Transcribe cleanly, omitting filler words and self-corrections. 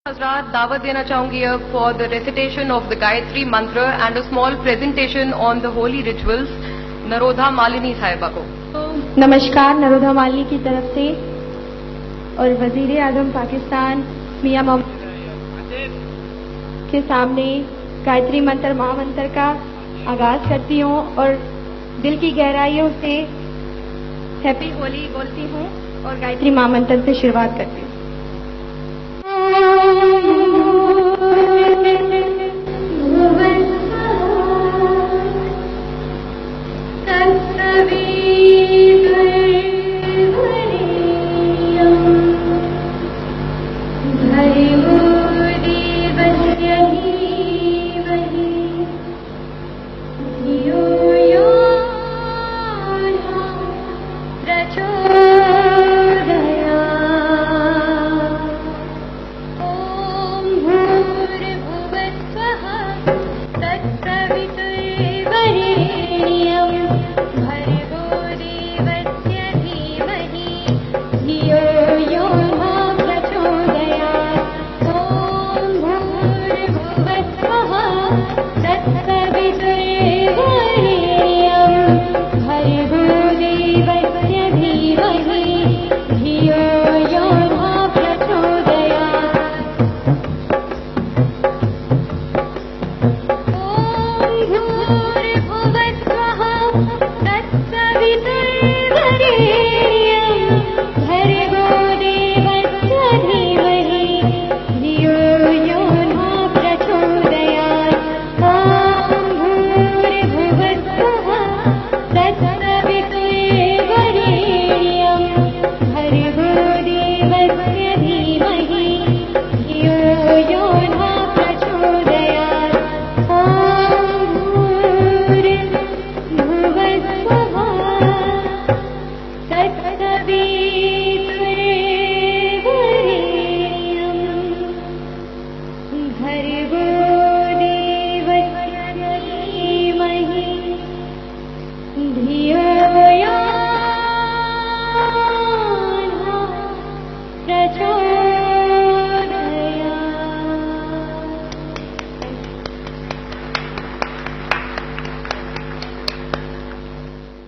हजरात दावत देना चाहूंगी अब for the recitation of the Gayatri mantra and a small presentation on the holy rituals नरोधा मालिनी साहिबा को। नमस्कार, नरोधा मालिनी की तरफ से और वजीर आजम पाकिस्तान मियां मोहम्मद के सामने गायत्री मंत्र महामंत्र का आगाज करती हूँ और दिल की गहराइयों से हैप्पी होली बोलती हूँ और गायत्री महामंत्र से शुरुआत करती हूँ। धियो यो नः प्रचोदयात्।